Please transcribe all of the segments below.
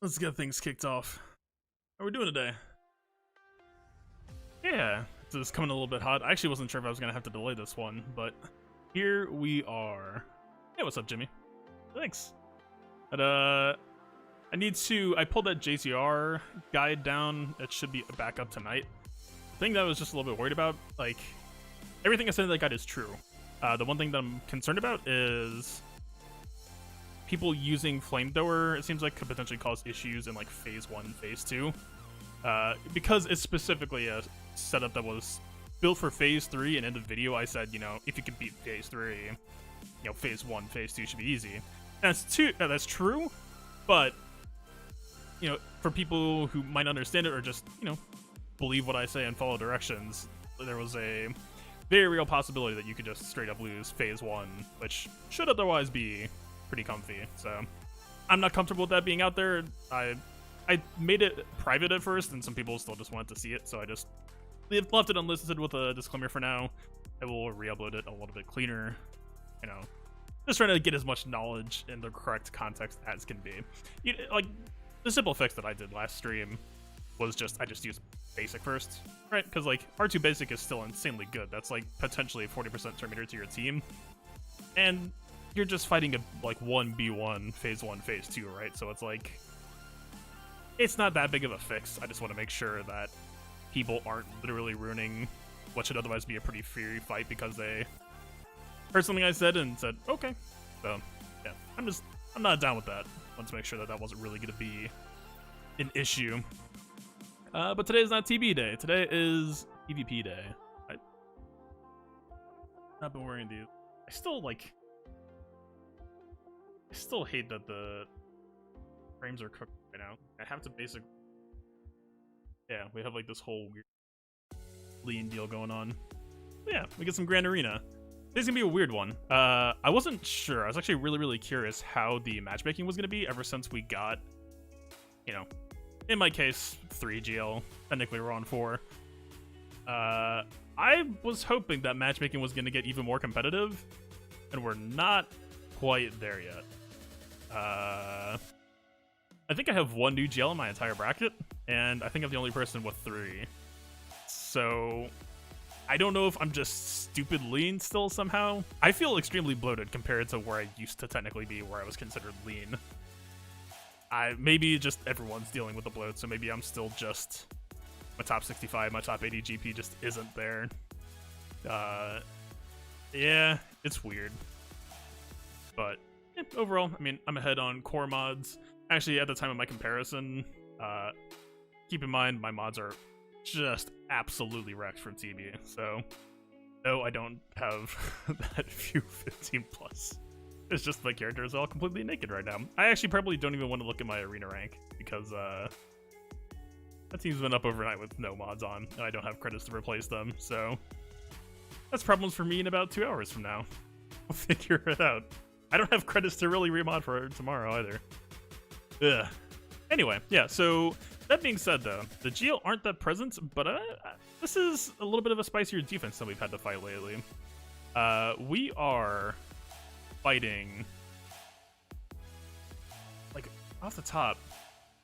Let's get things kicked off. How are we doing today? Yeah, it's coming a little bit hot. I actually wasn't sure if I was gonna have to delay this one, but here we are. Hey, what's up, Jimmy? Thanks. But I pulled that JCR guide down. It should be back up tonight. The thing that I was just a little bit worried about, like, everything I said in that guide is true. The one thing that I'm concerned about is people using flamethrower. It seems like could potentially cause issues in like phase 1 and phase 2, because it's specifically a setup that was built for phase 3, and in the video I said, you know, if you could beat phase 3, you know, phase 1, phase 2 should be easy. And that's true, but you know, for people who might understand it or just, you know, believe what I say and follow directions, there was a very real possibility that you could just straight up lose phase 1, which should otherwise be pretty comfy. So I'm not comfortable with that being out there. I made it private at first, and some people still just wanted to see it, so I just left it unlisted with a disclaimer for now. I will re-upload it a little bit cleaner, you know, just trying to get as much knowledge in the correct context as can be. Like, the simple fix that I did last stream was I just used basic first, right? Because like R2 basic is still insanely good. That's like potentially 40% turn meter to your team, and you're just fighting a like 1v1 phase 1 phase 2, right? So it's like, it's not that big of a fix. I just want to make sure that people aren't literally ruining what should otherwise be a pretty free fight because they heard something I said and said okay. So yeah, I'm not down with that. I want to make sure that wasn't really going to be an issue. But today is not TB day. Today is PvP day. I've not been wearing these. I still hate that the frames are cooked right now. I have to yeah, we have like this whole weird lean deal going on. But yeah, we get some Grand Arena. This is gonna be a weird one. I wasn't sure. I was actually really curious how the matchmaking was gonna be ever since we got, you know, in my case, 3 GL. Technically we're on 4. I was hoping that matchmaking was gonna get even more competitive, and we're not quite there yet. I think I have 1 new GL in my entire bracket, and I think I'm the only person with 3. So I don't know if I'm just stupid lean still somehow. I feel extremely bloated compared to where I used to technically be, where I was considered lean. Maybe just everyone's dealing with the bloat, so maybe I'm still just my top 65, my top 80 GP just isn't there. Yeah, it's weird. But yeah, overall, I mean, I'm ahead on core mods. Actually, at the time of my comparison, keep in mind my mods are just absolutely wrecked from TB. So no, I don't have that few 15 plus. It's just my character is all completely naked right now. I actually probably don't even want to look at my arena rank because that team's been up overnight with no mods on, and I don't have credits to replace them. So that's problems for me in about 2 hours from now. We'll figure it out. I don't have credits to really remod for tomorrow either. Ugh. Anyway, yeah, so that being said, though, the GL aren't that present, but this is a little bit of a spicier defense than we've had to fight lately. We are fighting, like, off the top,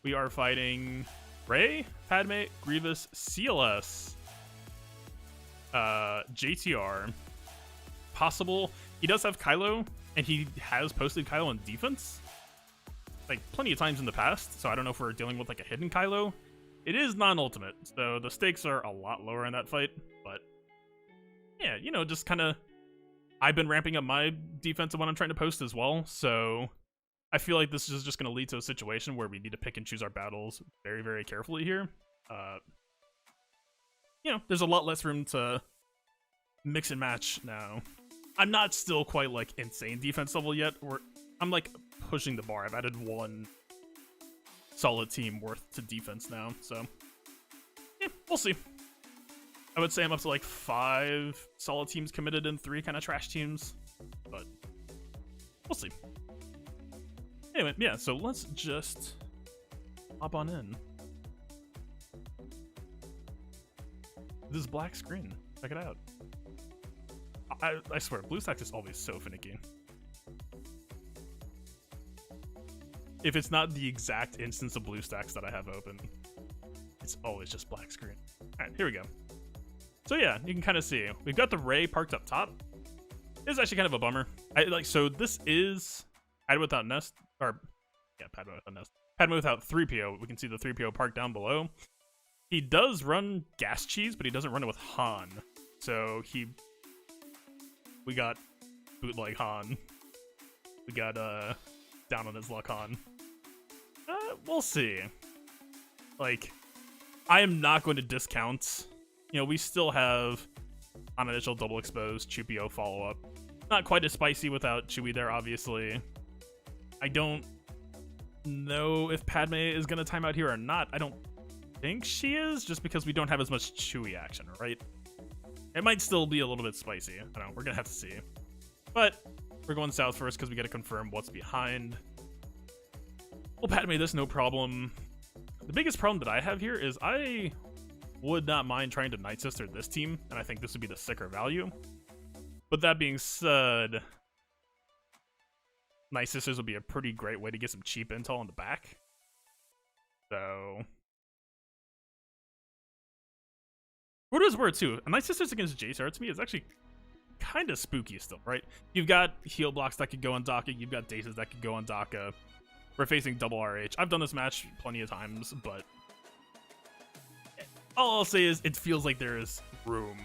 we are fighting Rey, Padme, Grievous, CLS, JTR, possible. He does have Kylo, and he has posted Kylo in defense, like, plenty of times in the past, so I don't know if we're dealing with, like, a hidden Kylo. It is non-ultimate, so the stakes are a lot lower in that fight, but yeah, you know, just kind of, I've been ramping up my defense when I'm trying to post as well, so I feel like this is just going to lead to a situation where we need to pick and choose our battles very carefully here. You know, there's a lot less room to mix and match now. I'm not still quite, like, insane defense level yet, or I'm, like, pushing the bar. I've added 1 solid team worth to defense now, so yeah, we'll see. I would say I'm up to like 5 solid teams committed and 3 kind of trash teams, but we'll see. Anyway, yeah, so let's just hop on in. This black screen, check it out. I swear, BlueStacks is always so finicky. if it's not the exact instance of BlueStacks that I have open, it's always just black screen. All right, here we go. So yeah, you can kind of see we've got the Ray parked up top. This is actually kind of a bummer. So this is Padma without Nest, or yeah, Padma without Nest. Padma without 3PO. We can see the 3PO parked down below. He does run Gas Cheese, but he doesn't run it with Han. So we got bootleg Han. We got down on his luck Han. We'll see. Like, I am not going to discount. You know, we still have on initial double exposed Chewpio follow up. Not quite as spicy without Chewie there, obviously. I don't know if Padme is gonna time out here or not. I don't think she is, just because we don't have as much Chewie action, right? It might still be a little bit spicy. I don't know. We're gonna have to see. But we're going south first because we got to confirm what's behind. We'll Padme this, no problem. The biggest problem that I have here is I would not mind trying to Night Sister this team, and I think this would be the sicker value. But that being said, Night Sisters would be a pretty great way to get some cheap intel on the back. So, what is word too? A Night Sisters against JSR to me is actually kind of spooky still, right? You've got heal blocks that could go on Daka, you've got Daces that could go on Daka. We're facing double RH. I've done this match plenty of times, but all I'll say is it feels like there is room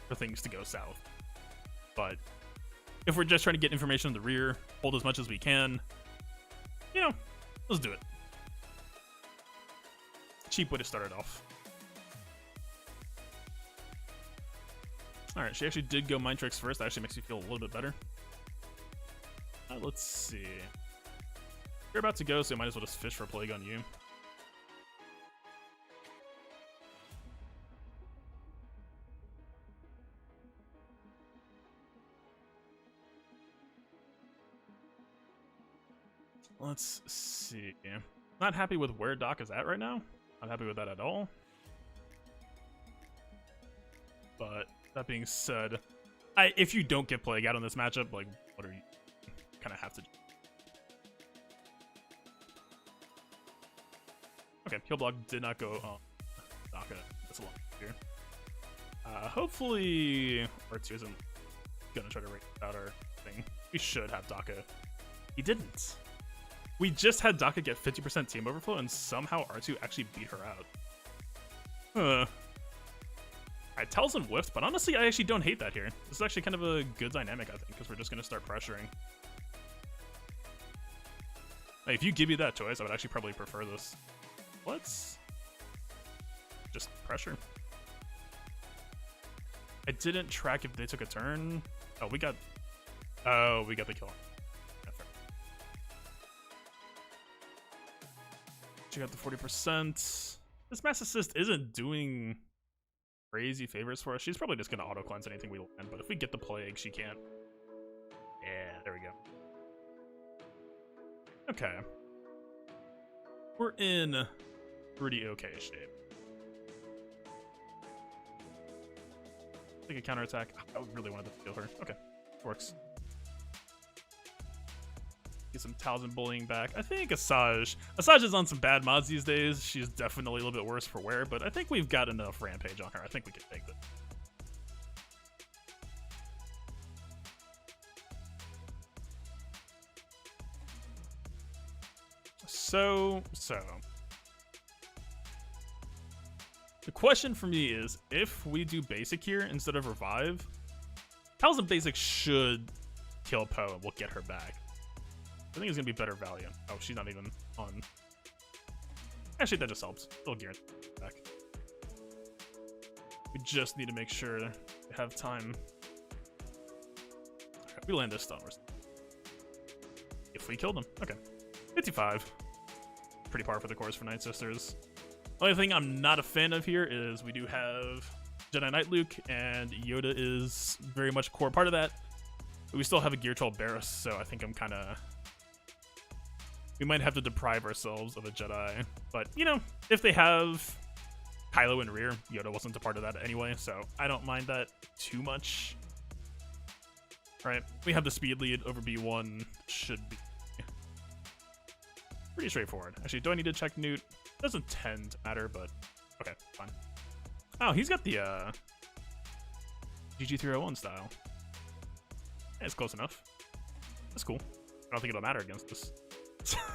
for things to go south. But if we're just trying to get information in the rear, hold as much as we can, you know, let's do it. Cheap way to start it off. Alright, she actually did go Mind Tricks first. That actually makes me feel a little bit better. Let's see. You're about to go, so I might as well just fish for a plague on you. Let's see. Not happy with where Doc is at right now. Not happy with that at all. But that being said, if you don't get Plague out on this matchup, like, what are you kind of have to do? Okay, heal block did not go on Daka. That's a lot here. Hopefully R2 isn't gonna try to rate out our thing. We should have Daka. He didn't. We just had Daka get 50% team overflow, and somehow R2 actually beat her out. Alright, Talzin whiffed, but honestly, I actually don't hate that here. This is actually kind of a good dynamic, I think, because we're just going to start pressuring. Like, if you give me that choice, I would actually probably prefer this. Let's just pressure. I didn't track if they took a turn. Oh, we got the kill. She got the 40%. This Mass Assist isn't doing crazy favors for us. She's probably just going to auto-cleanse anything we land, but if we get the Plague, she can't. Yeah, there we go. Okay. We're in pretty okay shape. Take a counterattack. I really wanted to kill her. Okay, works. Get some Talzin bullying back. I think Asajj is on some bad mods these days. She's definitely a little bit worse for wear, but I think we've got enough Rampage on her. I think we can take it. So. The question for me is, if we do basic here instead of revive, Talzin basic should kill Poe and we'll get her back. I think it's going to be better value. Oh, she's not even on. Actually, that just helps. It'll gear it back. We just need to make sure we have time. Okay, we land this stun. If we killed him. Okay. 55. Pretty par for the course for Night Sisters. The only thing I'm not a fan of here is we do have Jedi Knight Luke, and Yoda is very much a core part of that. But we still have a Gear 12 Barris, so I think I'm kind of... We might have to deprive ourselves of a Jedi. But, you know, if they have Kylo in rear, Yoda wasn't a part of that anyway, so I don't mind that too much. Right, we have the speed lead over B1. Should be Pretty straightforward. Actually, do I need to check Newt? Doesn't tend to matter, but okay, fine. Oh, he's got the GG301 style. Yeah, it's close enough. That's cool. I don't think it'll matter against this.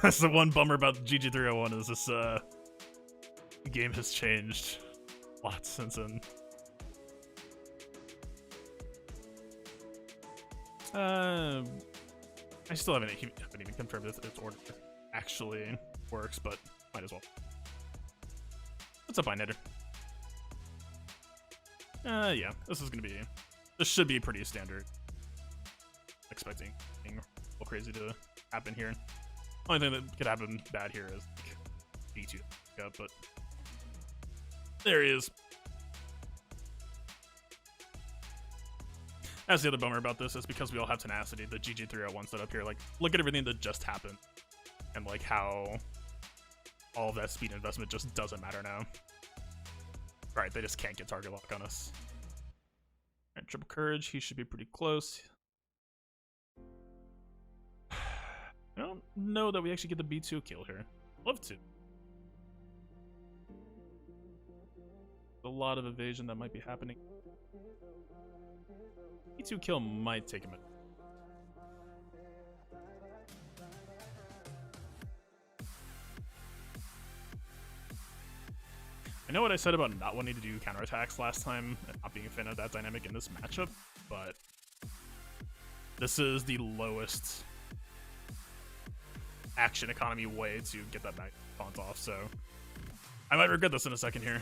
That's the one bummer about the GG301 is this the game has changed a lot since then. I still haven't even confirmed if its order actually works, but might as well. What's up, Binator? Yeah, this should be pretty standard. Expecting anything crazy to happen here. Only thing that could happen bad here is like B2 up, but there he is. That's the other bummer about this, is because we all have tenacity, the GG301 set up here. Like, look at everything that just happened, and like how all of that speed investment just doesn't matter now. Alright, they just can't get target lock on us. Alright, triple courage, he should be pretty close. I don't know that we actually get the B2 kill here. Love to. A lot of evasion that might be happening. B2 kill might take a minute. I know what I said about not wanting to do counterattacks last time and not being a fan of that dynamic in this matchup, but this is the lowest action economy way to get that back off, so I might regret this in a second here.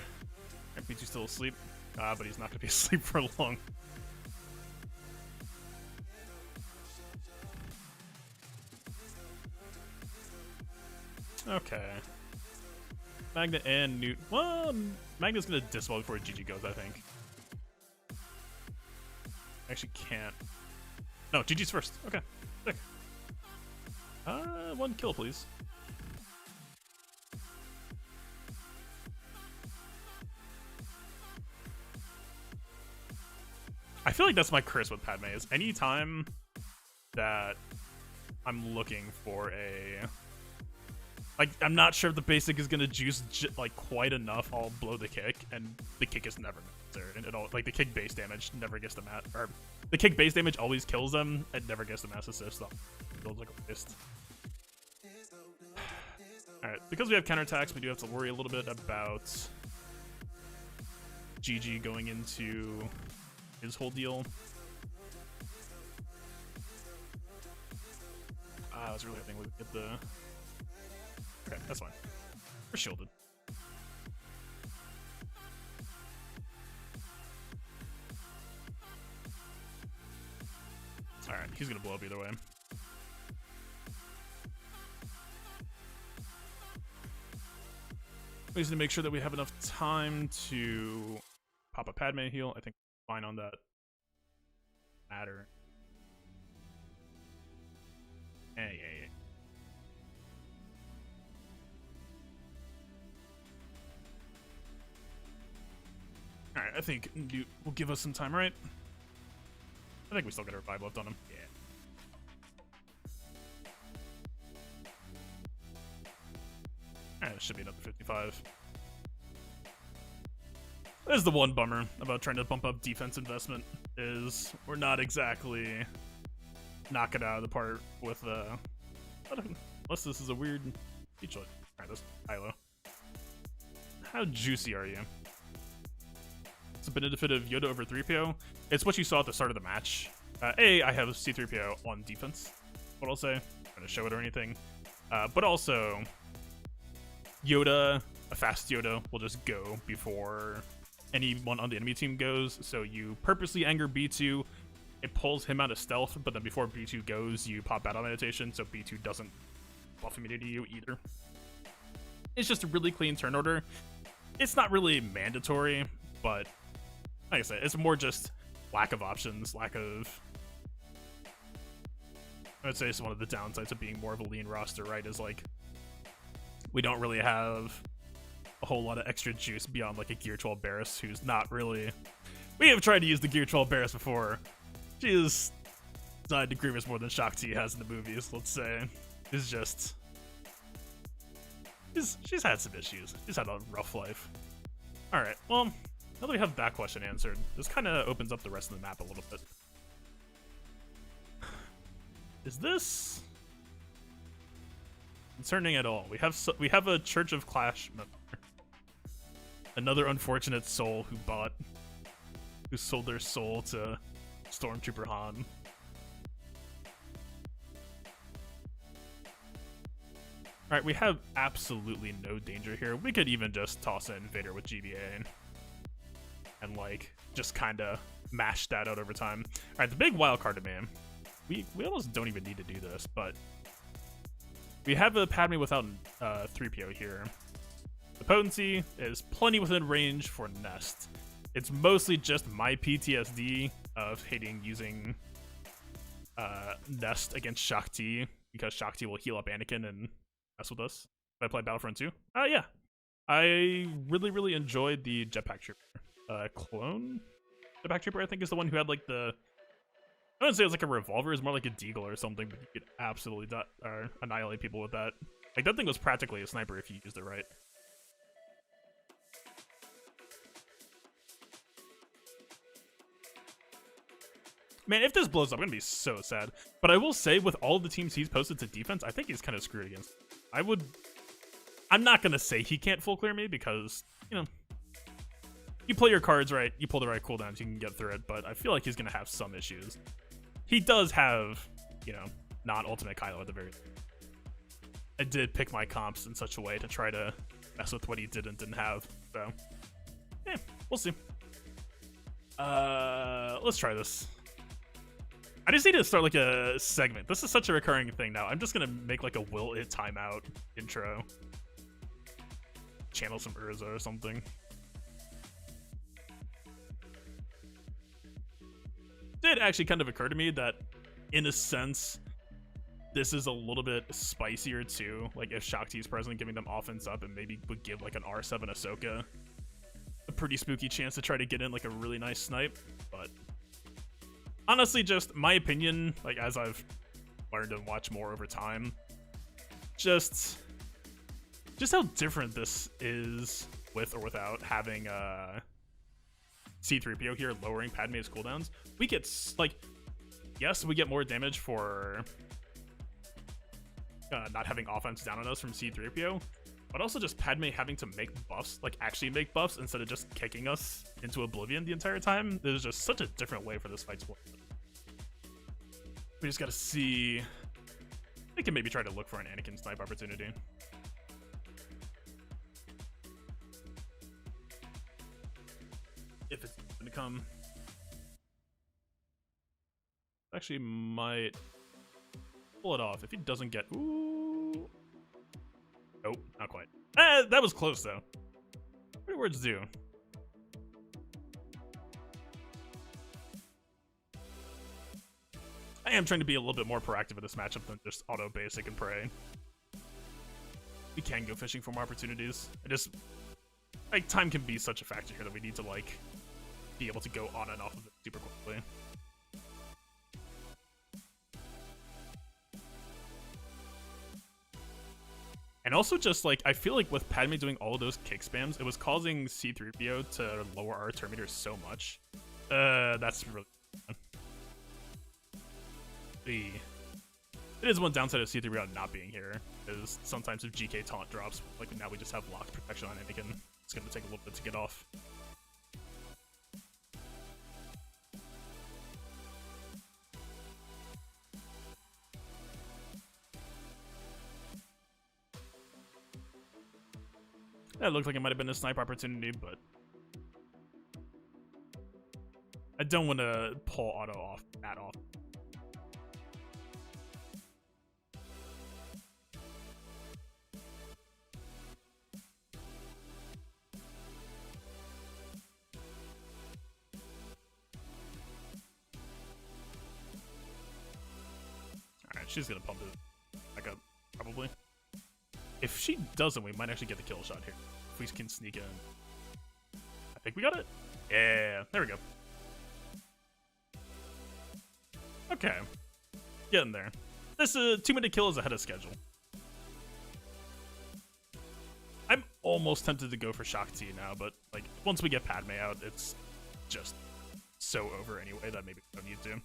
B2 still asleep, but he's not going to be asleep for long. Okay. Magna and Newt. Well, Magna's gonna disable before GG goes, I think. Actually can't. No, GG's first. Okay. Sick. One kill, please. I feel like that's my curse with Padme, is anytime that I'm looking for a... Like, I'm not sure if the basic is gonna juice like quite enough. I'll blow the kick, and the kick is never there. And it all, like, the kick base damage never gets the mat, or the kick base damage always kills them. It never gets the mass assist. So it feels like a waste. All right, because we have counterattacks, we do have to worry a little bit about GG going into his whole deal. I was really hoping we would get the. Okay, that's fine. We're shielded. Alright, he's gonna blow up either way. We just need to make sure that we have enough time to pop a Padme heal. I think we're fine on that matter. Yeah. Alright, I think Newt will give us some time, right? I think we still got a revive left on him. Yeah. Alright, this should be another 55. There's the one bummer about trying to bump up defense investment, is we're not exactly knocking it out of the park with unless this is a weird feature. Alright, this Kylo. How juicy are you? It's a benefit of Yoda over 3PO. It's what you saw at the start of the match. I have C-3PO on defense, what I'll say. I'm not going to show it or anything. But also, Yoda, a fast Yoda, will just go before anyone on the enemy team goes. So you purposely anger B2. It pulls him out of stealth, but then before B2 goes, you pop battle meditation, so B2 doesn't buff immunity to you either. It's just a really clean turn order. It's not really mandatory, but like I said, it's more just lack of options, lack of... I would say it's one of the downsides of being more of a lean roster, right? Is like, we don't really have a whole lot of extra juice beyond like a Gear 12 Barris, who's not really... We have tried to use the Gear 12 Barris before. She is died to Grievous more than Shakti has in the movies, let's say. It's just She's had some issues. She's had a rough life. All right. Well, now that we have that question answered, this kind of opens up the rest of the map a little bit. Is this concerning at all? We have a Church of Clash member. Another unfortunate soul who sold their soul to Stormtrooper Han. Alright, we have absolutely no danger here. We could even just toss in Vader with GBA and like just kind of mash that out over time. Alright, the big wild card to me. We almost don't even need to do this, but we have a Padme without 3PO here. The potency is plenty within range for Nest. It's mostly just my PTSD of hating using Nest against Shakti, because Shakti will heal up Anakin and mess with us. Did I play Battlefront 2? Yeah. I really enjoyed the Jetpack Trooper. Clone Jetpack Trooper, I think, is the one who had like the... I wouldn't say it was like a revolver, it's more like a deagle or something, but you could absolutely annihilate people with that. Like, that thing was practically a sniper if you used it right. Man, if this blows up, I'm gonna be so sad. But I will say, with all the teams he's posted to defense, I think he's kind of screwed against. I'm not gonna say he can't full clear me, because, you know, you play your cards right, you pull the right cooldowns, you can get through it, but I feel like he's gonna have some issues. He does have, you know, non-ultimate Kylo at the very... I did pick my comps in such a way to try to mess with what he did and didn't have, so... yeah, we'll see. Let's try this. I just need to start like a segment. This is such a recurring thing now. I'm just gonna make like a will it timeout intro. Channel some Urza or something. Did actually kind of occur to me that, in a sense, this is a little bit spicier too. Like, if Shakti's present, giving them offense up, and maybe would give like an R7 Ahsoka a pretty spooky chance to try to get in like a really nice snipe. But honestly, just my opinion, like as I've learned and watched more over time, just how different this is with or without having C-3PO here lowering Padme's cooldowns. We get, like, yes, we get more damage for not having offense down on us from C-3PO, but also just Padme having to make buffs, like actually make buffs, instead of just kicking us into oblivion the entire time. There's just such a different way for this fight to work. We just gotta see. We can maybe try to look for an Anakin snipe opportunity. If it's gonna come. Actually might pull it off if he doesn't get... Ooh. Nope, not quite. That was close though. What do words do? I am trying to be a little bit more proactive in this matchup than just auto basic and pray. We can go fishing for more opportunities. I just, like, time can be such a factor here that we need to, like, be able to go on and off of it super quickly. And also just, like, I feel like with Padme doing all of those kick spams, it was causing C-3PO to lower our turn meter so much. That's really fun. It is one downside of C-3PO not being here, is sometimes if GK taunt drops, like now we just have locked protection on Anakin. It's gonna take a little bit to get off. That looked like it might have been a snipe opportunity, but I don't want to pull auto off that off. Alright, she's gonna pump it back up, probably. If she doesn't, we might actually get the kill shot here. If we can sneak in. I think we got it. Yeah, there we go. Okay. Getting there. This 2-minute kill is ahead of schedule. almost tempted to go for Shakti now, but like once we get Padme out, it's just so over anyway that maybe we don't need to.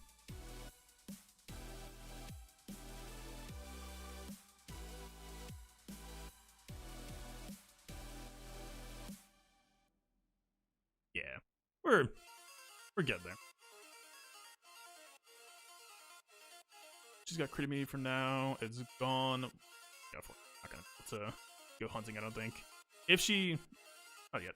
Yeah, we're getting there. She's got crit immunity for now. It's gone. Yeah, we're not gonna be able to go hunting, I don't think. If she... Not yet.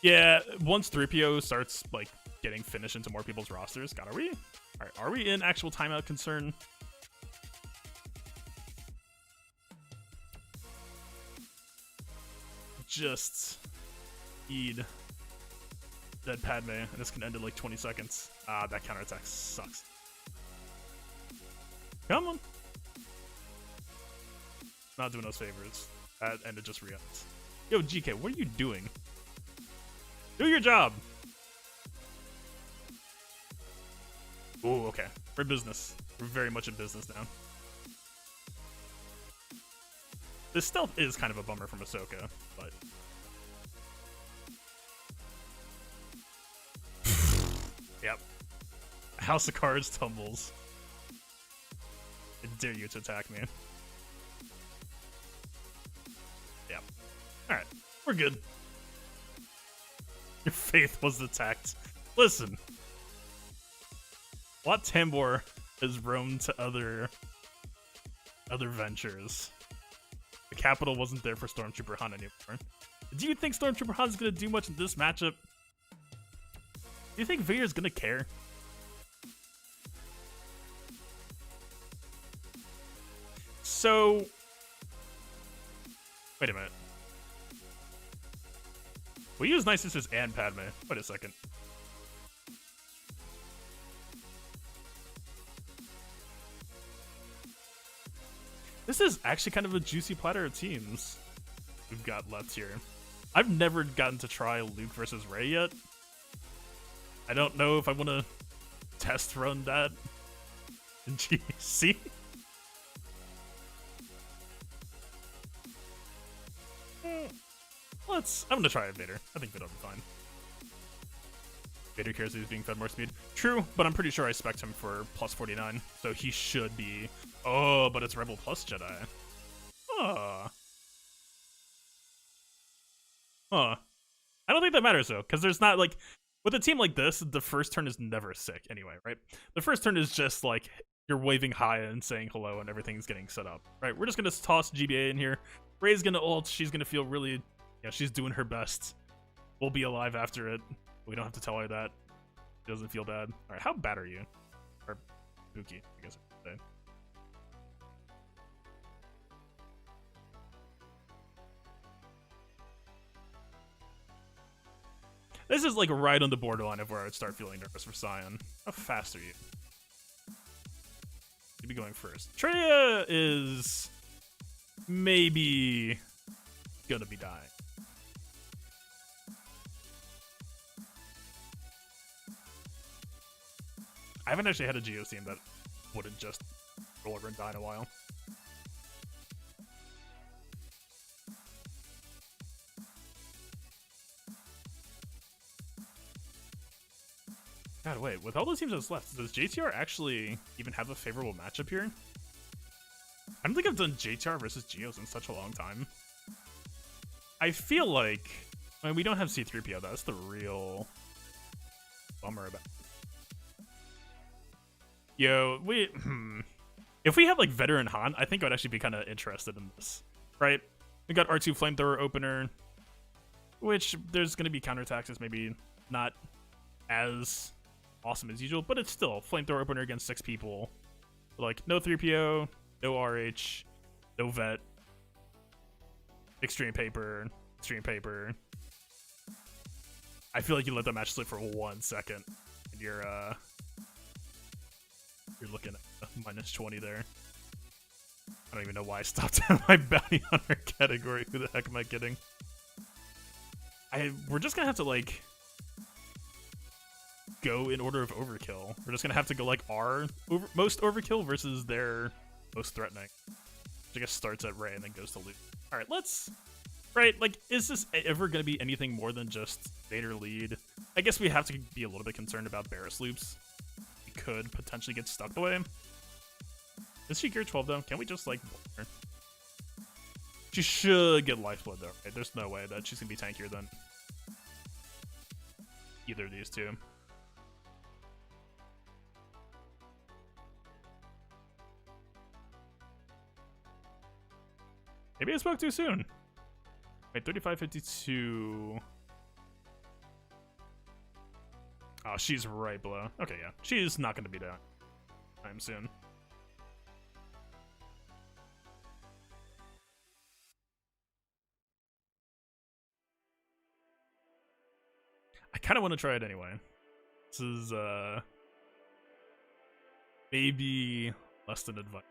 Yeah, once 3PO starts, like, getting finished into more people's rosters... God, are we? Alright, are we in actual timeout concern? Just... need... dead Padme, and this can end in like 20 seconds. Ah, that counterattack sucks. Come on. Not doing us favors. That ended just reacts. Yo, GK, what are you doing? Do your job! Ooh, okay. We're in business. We're very much in business now. This stealth is kind of a bummer from Ahsoka, but... Yep. House of Cards tumbles. I dare you to attack me. Yep. Alright. We're good. Your faith was attacked. Listen. Wat Tambor has roamed to other ventures. The capital wasn't there for Stormtrooper Han anymore. Do you think Stormtrooper Han's gonna do much in this matchup? Do you think Vader's gonna care? So... Wait a minute. We use Night Sisters and Padme. Wait a second. This is actually kind of a juicy platter of teams we've got left here. I've never gotten to try Luke versus Rey yet. I don't know if I want to test run that in GAC. I'm gonna try it Vader. I think Vader'll be fine. Vader cares that he's being fed more speed. True, but I'm pretty sure I spec'd him for plus 49, so he should be... Oh, but it's Rebel plus Jedi. Huh. Huh. I don't think that matters, though, because there's not, like... With a team like this, the first turn is never sick anyway, right? The first turn is just, like, you're waving hi and saying hello and everything's getting set up, right? We're just gonna toss GBA in here. Rey's gonna ult. She's gonna feel really... Yeah, she's doing her best. We'll be alive after it. We don't have to tell her that. She doesn't feel bad. Alright, how bad are you? Or Buki, I guess I should say. This is like right on the borderline of where I would start feeling nervous for Scion. How fast are you? You'd be going first. Traya is maybe gonna be dying. I haven't actually had a Geo team that wouldn't just roll over and die in a while. God, wait, with all those teams that's left, does JTR actually even have a favorable matchup here? I don't think I've done JTR versus Geos in such a long time. I feel like... I mean, we don't have C-3PO, that's the real bummer about it. Yo, if we had, like, Veteran Han, I think I would actually be kind of interested in this, right? We got R2 Flamethrower Opener, which there's going to be counterattacks, it's maybe not as awesome as usual, but it's still Flamethrower Opener against 6 people. Like, no 3PO, no RH, no Vet, Extreme Paper. I feel like you let that match slip for 1 second, and you're looking at minus 20 there. I don't even know why I stopped at my bounty hunter category. Who the heck am I kidding? We're just gonna have to, like, go in order of overkill. We're just gonna have to go, like, our most overkill versus their most threatening. I guess starts at Ray and then goes to Luke. All right, let's. Right, like, is this ever gonna be anything more than just Vader lead? I guess we have to be a little bit concerned about Barris loops. He could potentially get stuck away. Is she gear 12 though? Can we just like block her? She should get lifeblood though, right? There's no way that she's gonna be tankier than either of these two. Maybe I spoke too soon. Wait, 3552. Oh, she's right below. Okay, yeah. She's not going to be down time soon. I kind of want to try it anyway. This is, maybe less than advice.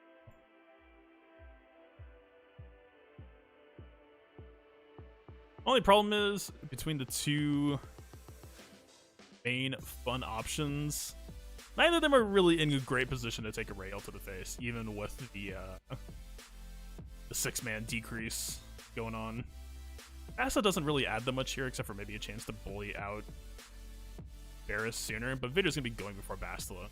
Only problem is, between the two main fun options, neither of them are really in a great position to take a rail to the face, even with the 6-man decrease going on. Asa doesn't really add that much here, except for maybe a chance to bully out Varys sooner, but Vader's gonna be going before Bastila.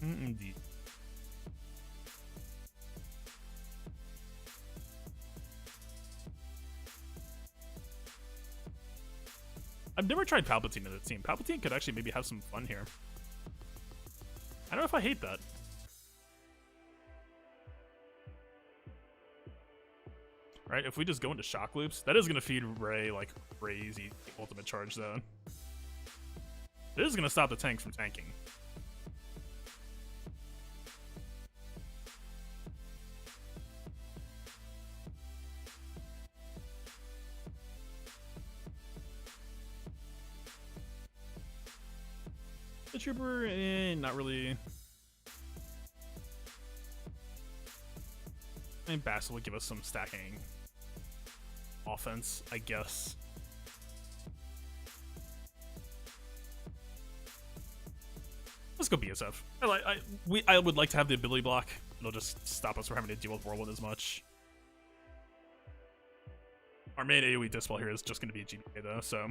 Indeed. I've never tried Palpatine in the team. Palpatine could actually maybe have some fun here. I don't know if I hate that. Right, if we just go into shock loops, that is going to feed Rey like crazy ultimate charge though. This is going to stop the tanks from tanking. The trooper, not really. I mean, Bassel would give us some stacking offense, I guess. Let's go BSF. I would like to have the ability block. It'll just stop us from having to deal with Whirlwind as much. Our main AoE dispel here is just going to be a GBK though, so.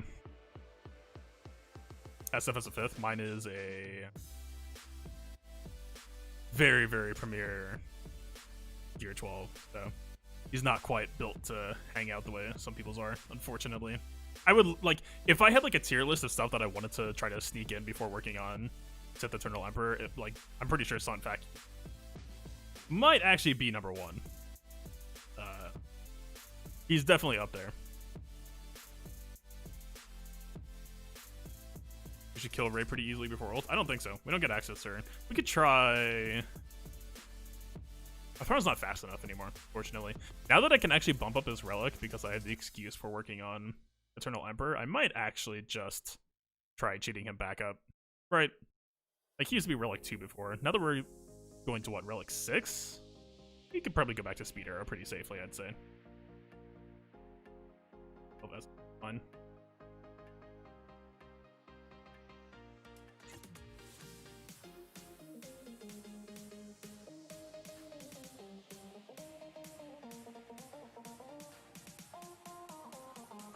SF as a 5th. Mine is a very, very premier Gear 12, so he's not quite built to hang out the way some people's are, unfortunately. I would, like, if I had, like, a tier list of stuff that I wanted to try to sneak in before working on Sith Eternal Emperor, I'm pretty sure Sun Fact might actually be number 1. He's definitely up there. We should kill Rey pretty easily before ult. I don't think so. We don't get access to her. We could try. My throne's not fast enough anymore, fortunately. Now that I can actually bump up his relic because I had the excuse for working on Eternal Emperor, I might actually just try cheating him back up. Right. Like, he used to be Relic 2 before. Now that we're going to, what, Relic 6? We could probably go back to Speed Arrow pretty safely, I'd say. Oh, that's fine.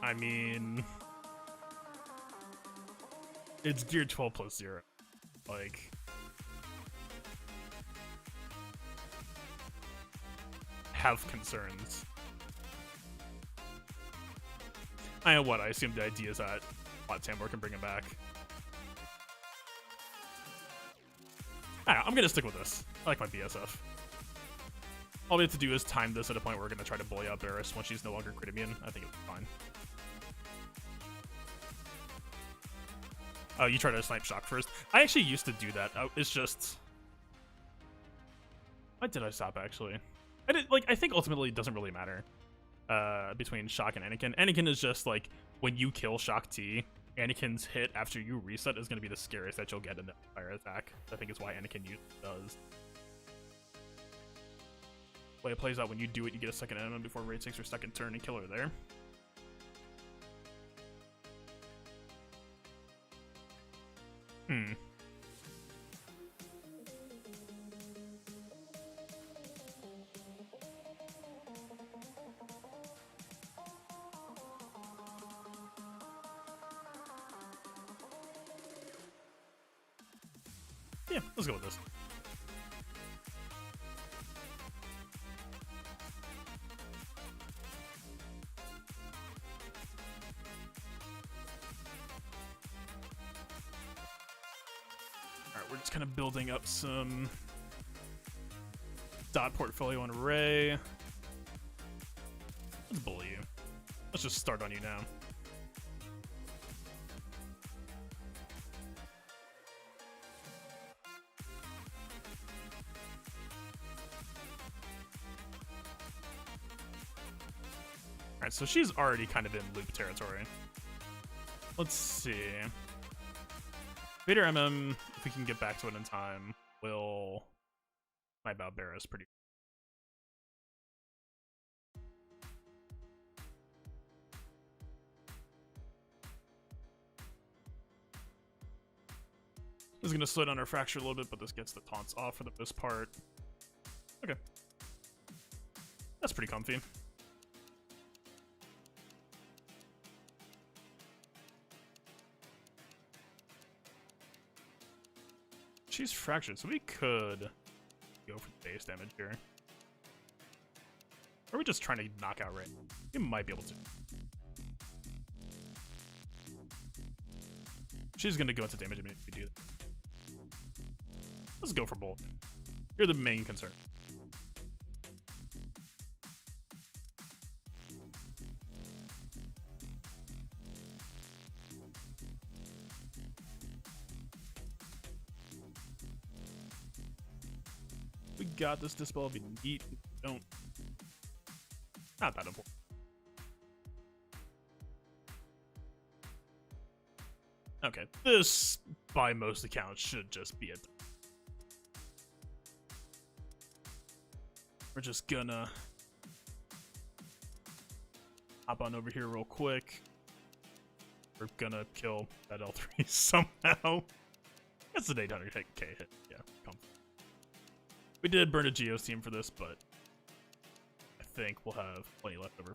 I mean, it's Gear 12 plus 0. Like, have concerns. I know what, I assume the idea is that Tamor can bring him back. I'm gonna stick with this. I like my BSF. All we have to do is time this at a point where we're gonna try to bully out Barris once she's no longer crit immune. I think it'll be fine. Oh, you try to snipe shock first. I actually used to do that. It's just, why did I stop actually? I think ultimately it doesn't really matter between Shock and Anakin. Anakin is just like, when you kill Shock T, Anakin's hit after you reset is going to be the scariest that you'll get in the fire attack. I think is why Anakin does. The way it plays out, when you do it, you get a second enemy before Rey takes her second turn and kill her there. Yeah, let's go with this. Alright, we're just kind of building up some dot portfolio and array. Let's bully you. Let's just start on you now. Alright, so she's already kind of in loop territory. Let's see. Vader MM, if we can get back to it in time, will my Balbearus pretty. This is going to slow down our fracture a little bit, but this gets the taunts off for the most part. Okay. That's pretty comfy. She's fractured, so we could go for the base damage here. Or are we just trying to knock out Ray? We might be able to. She's going to go into damage if we do that. Let's go for Bolt. You're the main concern. We got this dispel if we need. Don't. Not that important. Okay, this, by most accounts, should just be it. We're just gonna hop on over here real quick. We're gonna kill that L3 somehow. That's an 800k hit. Yeah, come. We did burn a Geo's team for this, but I think we'll have plenty left over.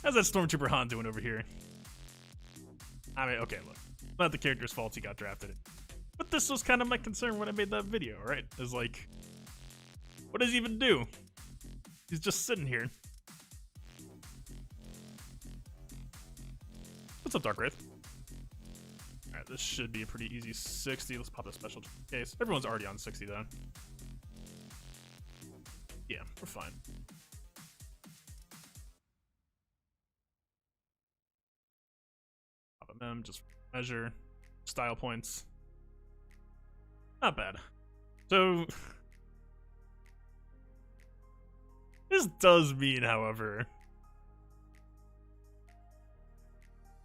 How's that Stormtrooper Han doing over here? I mean, okay, look. Not the character's fault he got drafted. But this was kind of my concern when I made that video, right? Is like, what does he even do? He's just sitting here. What's up, Dark Wraith? Alright, this should be a pretty easy 60. Let's pop a special case. Everyone's already on 60, though. Yeah, we're fine. Pop MM, just measure. Style points. Not bad. So this does mean, however,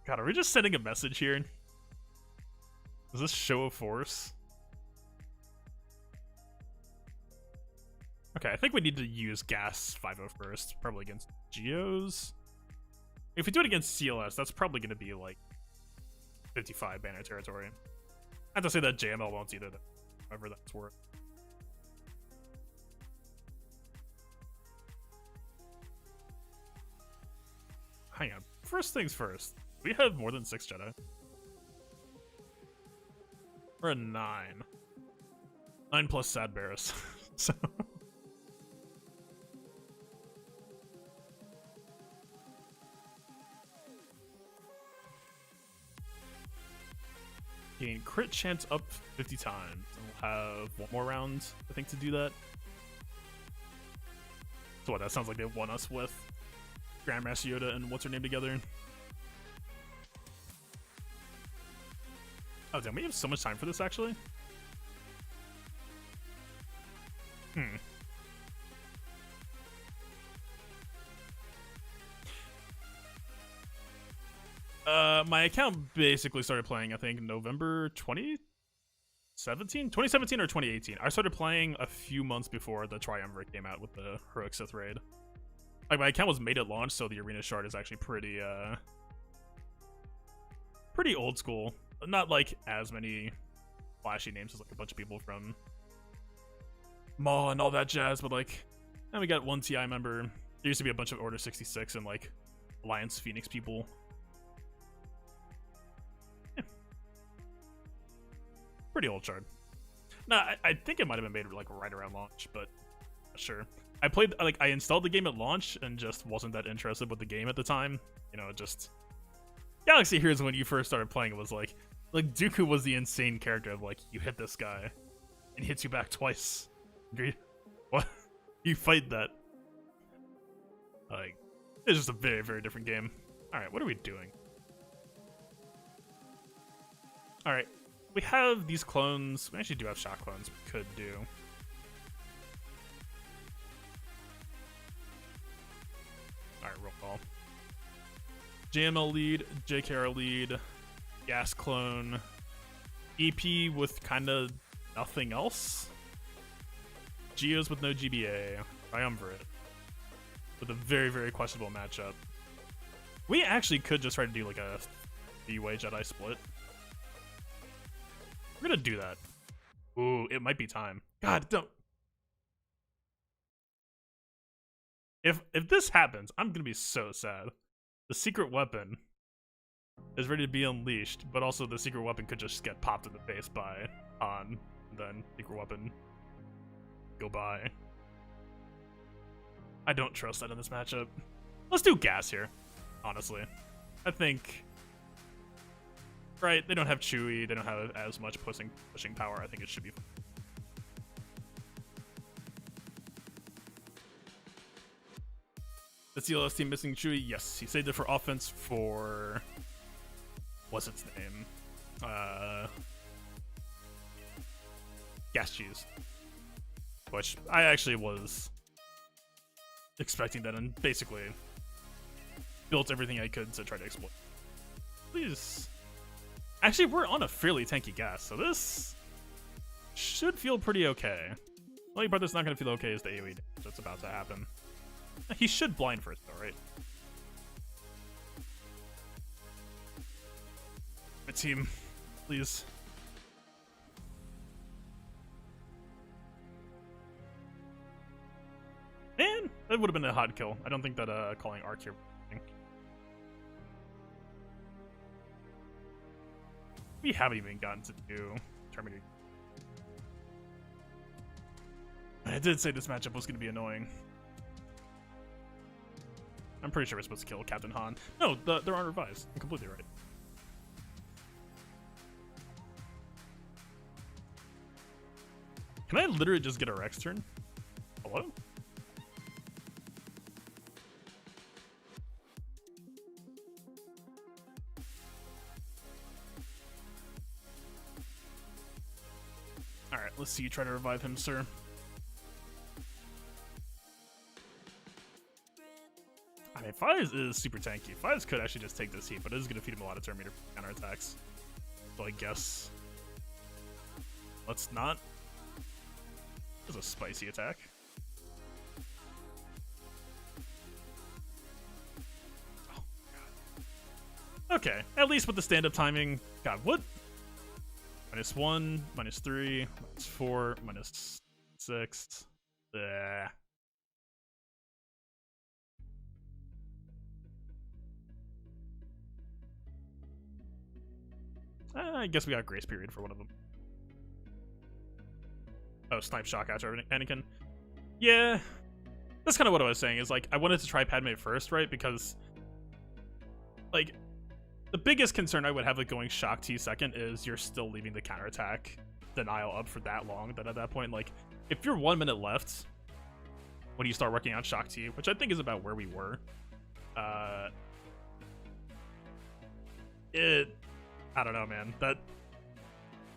God, are we just sending a message here? Is this show of force? Okay, I think we need to use Gas 5.0 first, probably against Geos. If we do it against CLS, that's probably going to be like 55 banner territory. I have to say that JML won't either, however that's worth. Hang on. First things first. We have more than 6 Jedi. We're a 9. 9 plus Sad Barris. So gain crit chance up 50 times. And we'll have one more round, I think, to do that. So what, that sounds like they won us with Grandmaster Yoda and what's her name together. Oh damn, we have so much time for this actually. My account basically started playing, I think, November 2017 or 2018. I started playing a few months before the Triumvirate came out with the Heroic Sith raid. Like, my account was made at launch, so the Arena Shard is actually pretty old school. Not like as many flashy names as like a bunch of people from Maw and all that jazz, but like, and we got one TI member. There used to be a bunch of Order 66 and like Alliance Phoenix people. Yeah. Pretty old shard. No, I think it might have been made like right around launch, but not sure. I played, like, I installed the game at launch and just wasn't that interested with the game at the time. You know, just Galaxy Heroes when you first started playing, it was like Dooku was the insane character of like, you hit this guy and he hits you back twice. Agreed? What? You fight that. Like, it's just a very, very different game. Alright, what are we doing? Alright, we have these clones. We actually do have shock clones we could do. Alright, roll call. JML lead, JKR lead, gas clone, EP with kind of nothing else. Geos with no GBA, Triumvirate with a very, very questionable matchup. We actually could just try to do like a three-way Jedi split. We're gonna do that. Ooh, it might be time. God, don't. If this happens, I'm gonna be so sad. The secret weapon is ready to be unleashed, but also the secret weapon could just get popped in the face by Han, and then secret weapon go by. I don't trust that in this matchup. Let's do gas here, honestly. I think, right, they don't have Chewie, they don't have as much pushing power. I think it should be fun. The CLS team missing Chewie? Yes, he saved it for offense for... what's its name? Gas Cheese. Which I actually was expecting that and basically built everything I could to try to exploit. Please. Actually, we're on a fairly tanky gas, so this should feel pretty okay. The only part that's not going to feel okay is the AoE damage that's about to happen. He should blind first, though, right? My team, please. Man, that would have been a hot kill. I don't think that calling arc here. We haven't even gotten to do Terminator. I did say this matchup was going to be annoying. I'm pretty sure we're supposed to kill Captain Han. No, they're on revise. I'm completely right. Can I literally just get a Rex turn? Hello? Alright, let's see you try to revive him, sir. I mean, Fives is super tanky. Fives could actually just take this heat, but it is going to feed him a lot of turn meter counterattacks. So I guess let's not. This is a spicy attack. Oh, God. Okay, at least with the stand-up timing. God, what? -1, -3, -4, -6. Bleh. I guess we got grace period for one of them. Oh, snipe shock after Anakin. Yeah, that's kind of what I was saying. Is like I wanted to try Padme first, right? Because like the biggest concern I would have with going shock T second is you're still leaving the counterattack denial up for that long. That at that point, like if you're 1 minute left when you start working on shock T, which I think is about where we were, I don't know, man. That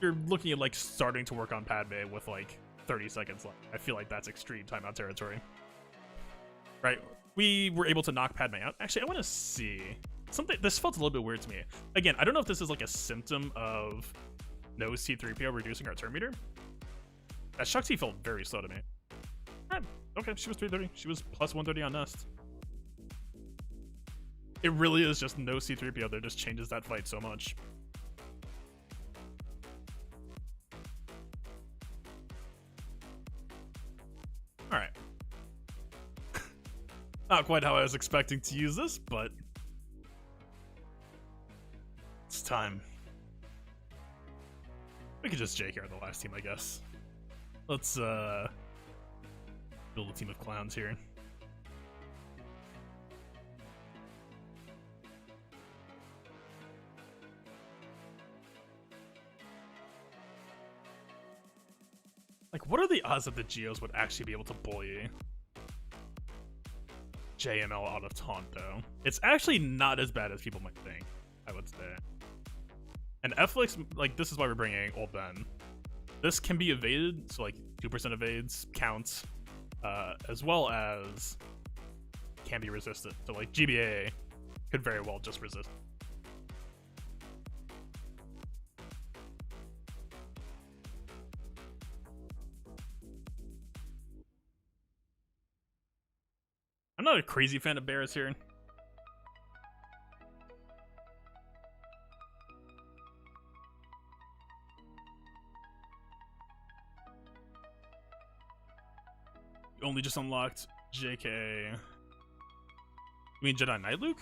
you're looking at like starting to work on Padme with like 30 seconds left. I feel like that's extreme timeout territory. Right? We were able to knock Padme out. Actually, I want to see something. This felt a little bit weird to me. Again, I don't know if this is like a symptom of no C3PO reducing our turn meter. That Shakti felt very slow to me. Okay, she was 330. She was plus 130 on Nest. It really is just no C3PO that just changes that fight so much. Alright. Not quite how I was expecting to use this, but it's time. We could just JK the last team, I guess. Let's build a team of clowns here. Like, what are the odds that the Geos would actually be able to bully JML out of taunt, though? It's actually not as bad as people might think, I would say. And Flix, like, this is why we're bringing Old Ben. This can be evaded, so like 2% evades counts, as well as can be resisted. So like GBA could very well just resist. I'm not a crazy fan of Bears here. You only just unlocked JK. You mean Jedi Knight Luke?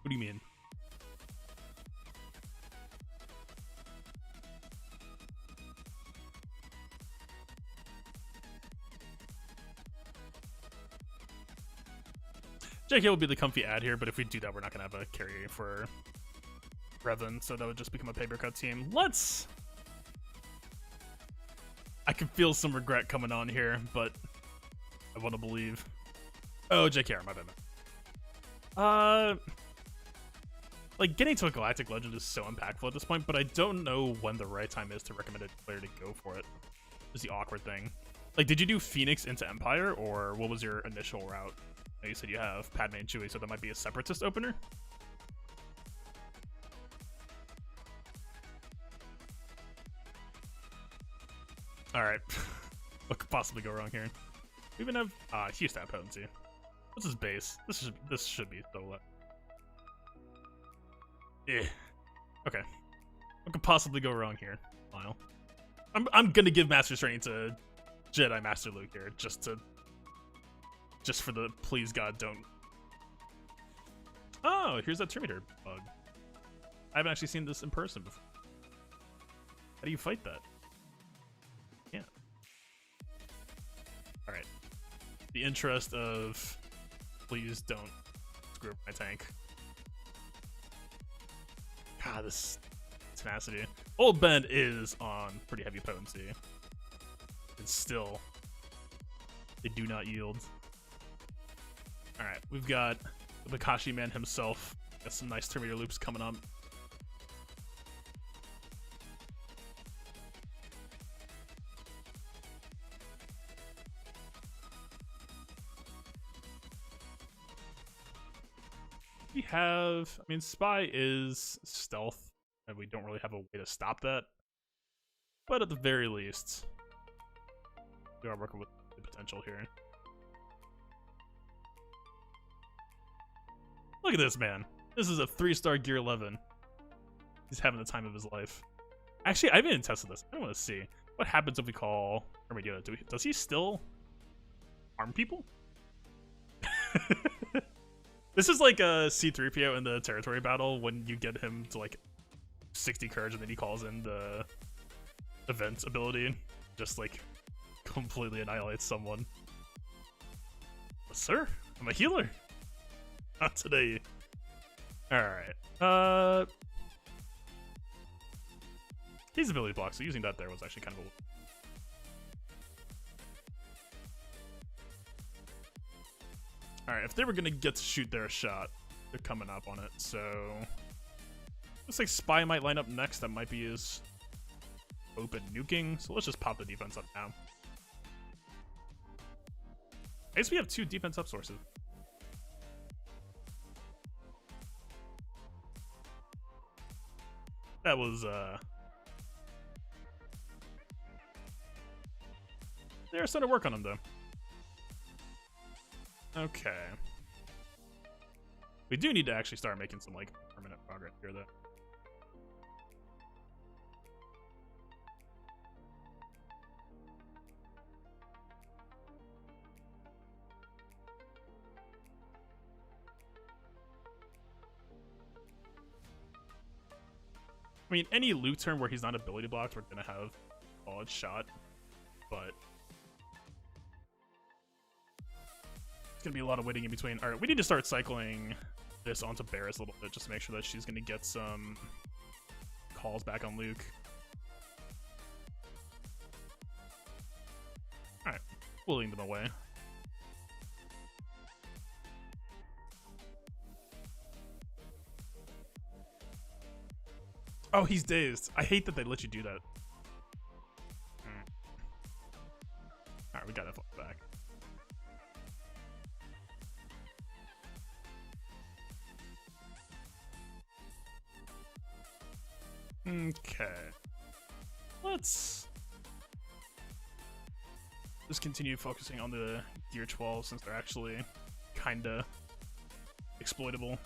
What do you mean? JK will be the comfy ad here, but if we do that, we're not going to have a carry for Revan, so that would just become a paper cut team. Let's... I can feel some regret coming on here, but I want to believe. Oh, JKR, my bad. Like, getting to a Galactic Legend is so impactful at this point, but I don't know when the right time is to recommend a player to go for it. Is the awkward thing. Like, did you do Phoenix into Empire, or what was your initial route? You said you have Padme and Chewie, so that might be a Separatist opener? Alright. What could possibly go wrong here? We even have huge stat potency. What's his base? This should be so low. Yeah. Okay. What could possibly go wrong here? Lyle. I'm gonna give Master's Training to Jedi Master Luke here, just for the please God don't. Oh, here's that Terminator bug. I haven't actually seen this in person before. How do you fight that? Yeah. Alright. The interest of please don't screw up my tank. God, this tenacity. Old Ben is on pretty heavy potency. And still, they do not yield. Alright, we've got the Bakashi man himself. Got some nice Terminator loops coming up. We have, I mean, Spy is stealth, and we don't really have a way to stop that. But at the very least, we are working with the potential here. Look at this, man. This is a 3-star Gear 11. He's having the time of his life. Actually, I haven't even tested this. I want to see. What happens if we call Hermit Yoda? Does he still harm people? This is like a C-3PO in the territory battle when you get him to like 60 courage and then he calls in the event ability. Just like completely annihilates someone. Sir, I'm a healer. Not today. Alright. He's ability block, so using that there was actually kind of a... Alright, if they were gonna get to shoot their shot, they're coming up on it, so... Looks like Spy might line up next, that might be his open nuking, so let's just pop the defense up now. I guess we have 2 defense up sources. That was, they're starting to work on him, though. Okay. We do need to actually start making some, like, permanent progress here, though. I mean, any Luke turn where he's not ability blocked, we're gonna have a solid shot, but it's gonna be a lot of waiting in between. All right, we need to start cycling this onto Barris a little bit just to make sure that she's gonna get some calls back on Luke. All right, pulling them away. Oh, he's dazed. I hate that they let you do that. Alright, we got that back. Okay. Let's just continue focusing on the Gear 12 since they're actually kinda exploitable.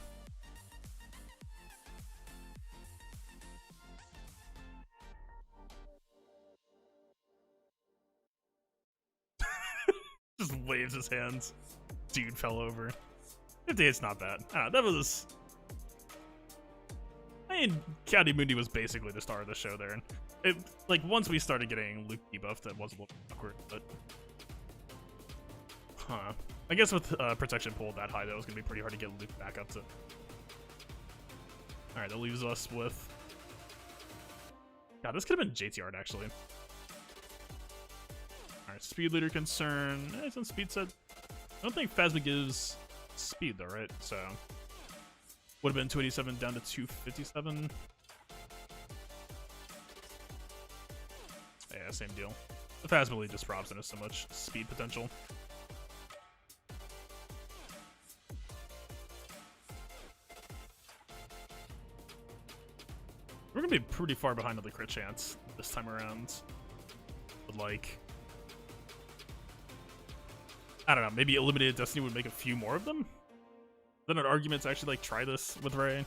Just waves his hands. Dude fell over. 58's not bad. That was... I mean, County Mundi was basically the star of the show there. And it, like, once we started getting Luke debuffed, that was a little awkward, but... Huh. I guess with protection pull that high, that was going to be pretty hard to get Luke back up to... Alright, that leaves us with... God, this could have been JTR, actually. Alright, speed leader concern. It's on speed set. I don't think Phasma gives speed though, right? So would have been 287 down to 257. Yeah, same deal. The Phasma lead just robs into so much speed potential. We're gonna be pretty far behind on the crit chance this time around. But like, I don't know, maybe Eliminated Destiny would make a few more of them? Then an argument to actually like try this with Ray.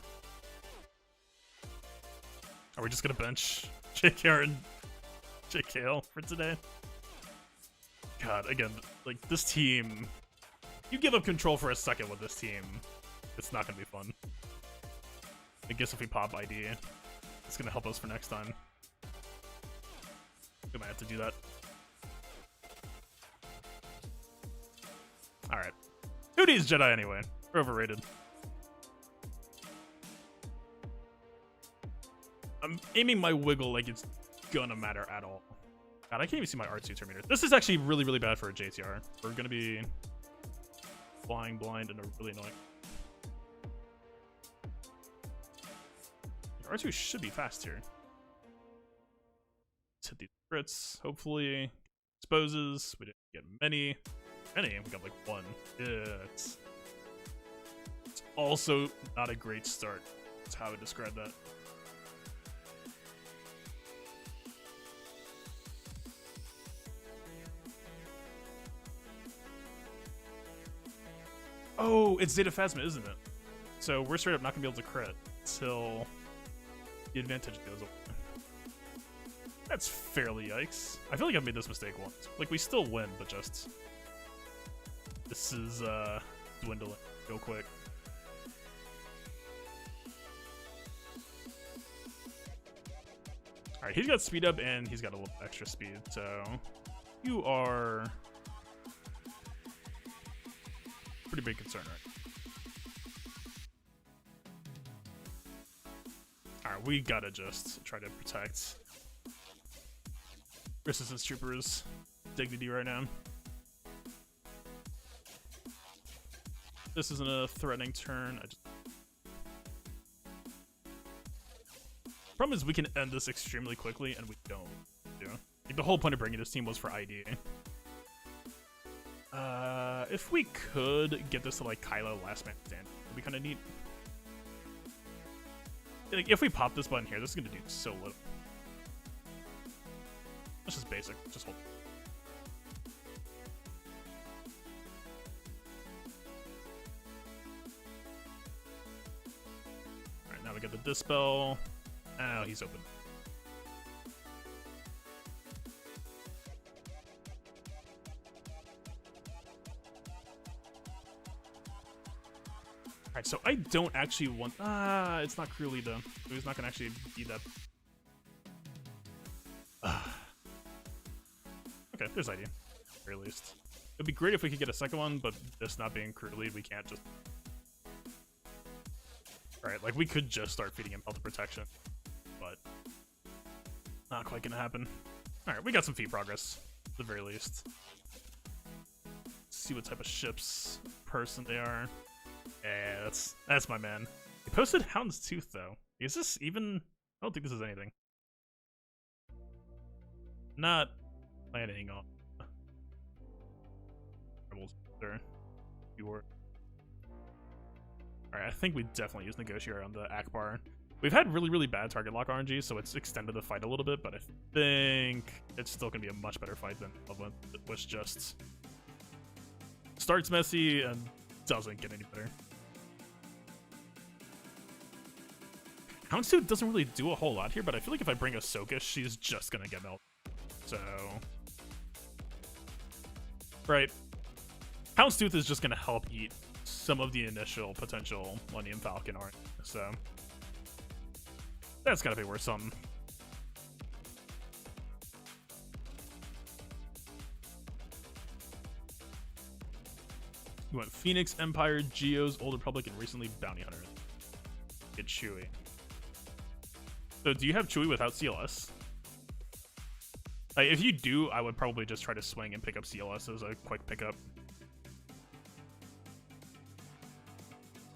Are we just gonna bench JKR and JKL for today? God, again, like this team, you give up control for a second with this team, it's not gonna be fun. I guess if we pop ID, it's gonna help us for next time. We might have to do that. Alright. Who needs Jedi anyway? We're overrated. I'm aiming my wiggle like it's gonna matter at all. God, I can't even see my R2 Terminator. This is actually really, really bad for a JTR. We're gonna be flying blind and really annoying. R2 should be fast here. Let's hit these crits, hopefully. Exposes. We didn't get many. We got like one. Yeah, it's also not a great start. That's how I would describe that. Oh, it's Zeta Phasma, isn't it? So we're straight up not gonna be able to crit until the advantage goes away. That's fairly yikes. I feel like I've made this mistake once. Like, we still win, but just... This is, dwindling real quick. Alright, he's got speed up and he's got a little extra speed, so... You are... Pretty big concern, right? Alright, we gotta just try to protect Resistance Troopers' dignity right now. This isn't a threatening turn. Problem is we can end this extremely quickly, and we don't. Yeah. Like, the whole point of bringing this team was for ID. If we could get this to like Kylo last man stand, it'd be kind of neat. Like, if we pop this button here, this is gonna do so little. That's just basic. Just hold. Alright, now we get the Dispel. Oh, he's open. Alright, so I don't actually want... it's not Crew Lead, though. So he's not going to actually be that... Okay, there's ID. At the very least. It'd be great if we could get a second one, but this not being Crew Lead, we can't just... Alright, like, we could just start feeding him health protection. But... not quite gonna happen. Alright, we got some feed progress. At the very least. Let's see what type of ships person they are. Yeah, that's my man. He posted Houndstooth though. Is this even? I don't think this is anything. Not planning on rebels. Alright, I think we definitely use Negotiator on the Akbar. We've had really bad target lock RNG, so it's extended the fight a little bit, but I think it's still gonna be a much better fight than Loveland, which just starts messy and doesn't get any better. Houndstooth doesn't really do a whole lot here, but I feel like if I bring Ahsoka, she's just gonna get melted. So... right. Houndstooth is just gonna help eat some of the initial potential Millennium Falcon art, so... that's gotta be worth something. You want Phoenix, Empire, Geos, Old Republic, and recently Bounty Hunter. Get Chewie. So do you have Chewie without CLS? Like, if you do, I would probably just try to swing and pick up CLS as a quick pickup.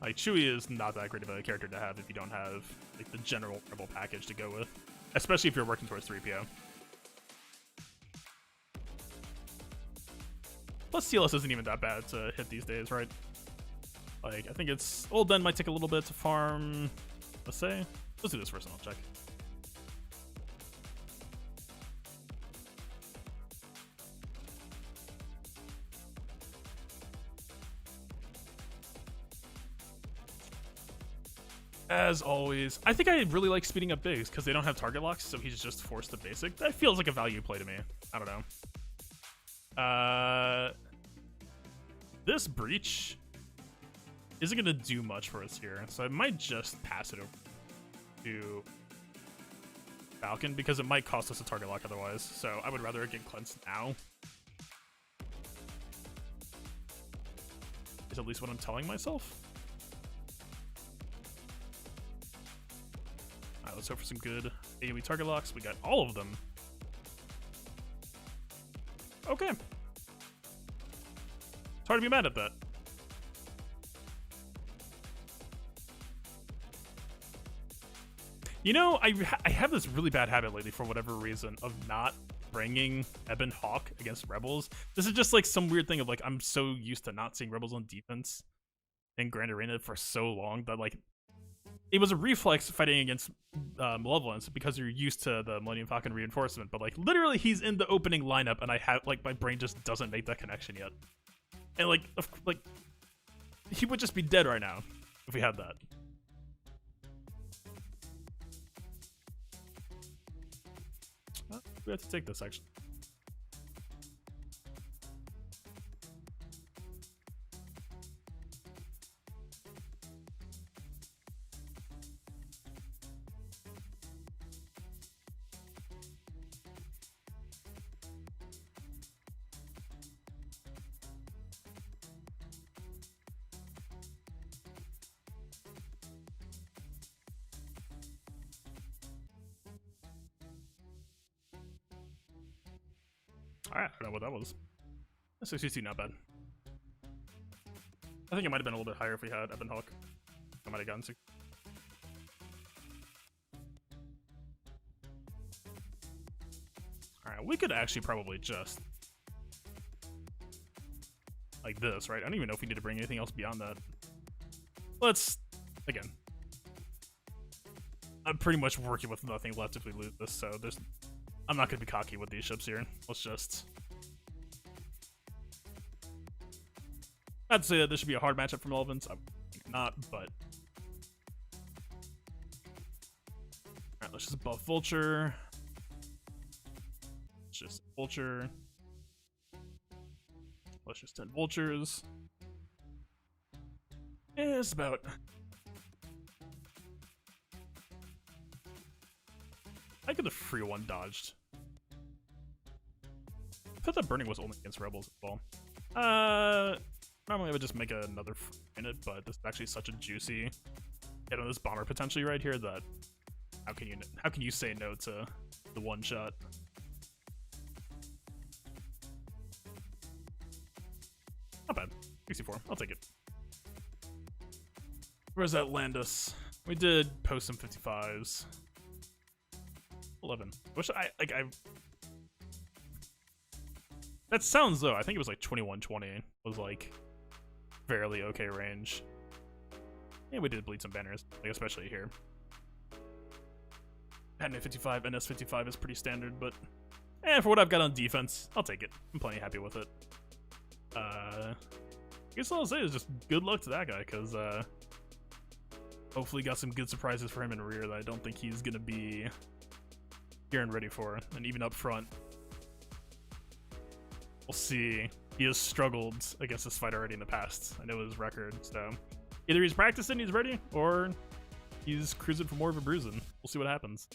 Like, Chewie is not that great of a character to have if you don't have like the general Rebel package to go with. Especially if you're working towards 3PO. Plus, CLS isn't even that bad to hit these days, right? Like, I think it's... Old Den might take a little bit to farm... Let's say... Let's do this first and I'll check. As always, I think I really like speeding up Biggs because they don't have target locks, so he's just forced to basic. That feels like a value play to me. I don't know. This breach isn't going to do much for us here, so I might just pass it over to Falcon because it might cost us a target lock otherwise, so I would rather get cleansed now. Is at least what I'm telling myself. Alright, let's hope for some good AoE target locks. We got all of them. Okay. It's hard to be mad at that. You know, I have this really bad habit lately for whatever reason of not bringing Ebon Hawk against Rebels. This is just like some weird thing of like, I'm so used to not seeing Rebels on defense in Grand Arena for so long that like, it was a reflex fighting against Malevolence because you're used to the Millennium Falcon reinforcement, but like literally he's in the opening lineup and I have like my brain just doesn't make that connection yet. And like he would just be dead right now if we had that. We have to take this actually. Alright, I don't know what that was. 62, not bad. I think it might have been a little bit higher if we had Ebon Hawk. I might have gotten 6. Alright, we could actually probably just... like this, right? I don't even know if we need to bring anything else beyond that. Let's... again. I'm pretty much working with nothing left if we lose this, so there's... I'm not going to be cocky with these ships here. Let's just... I'd say that this should be a hard matchup for Relevance. I think not, but... Alright, let's just buff Vulture. Let's just Vulture. Let's just 10 Vultures. It's about. I could have free one dodged. I thought that burning was only against rebels as well. Normally I would just make another minute, but this is actually such a juicy hit on this bomber potentially right here that how can you say no to the one shot? Not bad. 64. I'll take it. Where does that land us? We did post some 55s. 11. Wish I that sounds though. I think it was like 2120 was like fairly okay range. Yeah, we did bleed some banners, like especially here. Admin 55, NS 55 is pretty standard, but for what I've got on defense, I'll take it. I'm plenty happy with it. I guess all I'll say is just good luck to that guy, because hopefully got some good surprises for him in rear that I don't think he's gonna be here and ready for, and even up front. We'll see. He has struggled against this fight already in the past. I know his record, so either he's practicing, he's ready, or he's cruising for more of a bruising. We'll see what happens.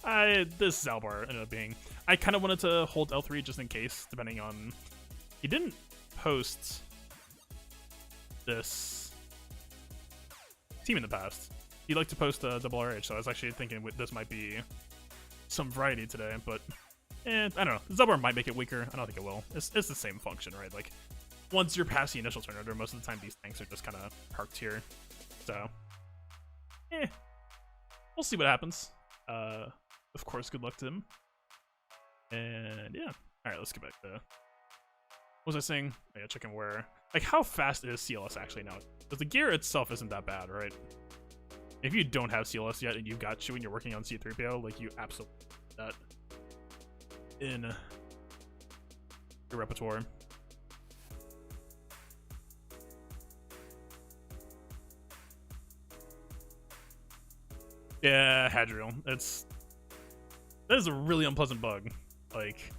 This Zalbar ended up being... I kind of wanted to hold L3 just in case, depending on... He didn't post this team in the past. He liked to post double RH, so I was actually thinking this might be some variety today, but... I don't know. Zalbar might make it weaker. I don't think it will. It's the same function, right? Like, once you're past the initial turn order, most of the time these tanks are just kind of parked here. So, we'll see what happens. Of course, good luck to him. And yeah. Alright, let's get back to... What was I saying? Oh, yeah, checking where... Like, how fast is CLS actually now? Because the gear itself isn't that bad, right? If you don't have CLS yet and you've got Chewie and you're working on C3PO, like, you absolutely need that in your repertoire. Yeah, Hadriel. That is a really unpleasant bug. Like,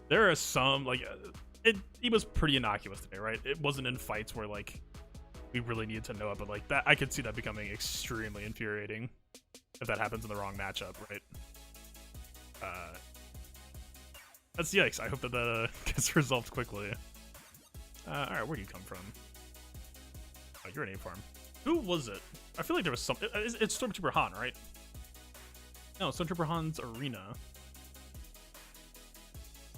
there are some, like, he was pretty innocuous today, right? It wasn't in fights where, like, we really needed to know it, but, like, that I could see that becoming extremely infuriating if that happens in the wrong matchup, right? That's yikes. I hope that gets resolved quickly. Alright, where do you come from? Oh, you're an A-farm. Who was it? I feel like there was some... It's Stormtrooper Han, right? No, Stormtrooper Han's Arena.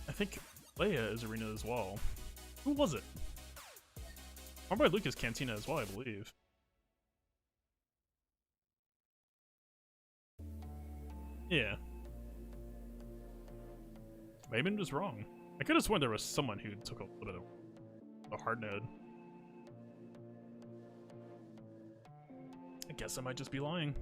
I think Leia is Arena as well. Who was it? My boy Luke is Cantina as well, I believe. Yeah. Maybe I'm just wrong. I could have sworn there was someone who took a little bit of a hard node. I guess I might just be lying.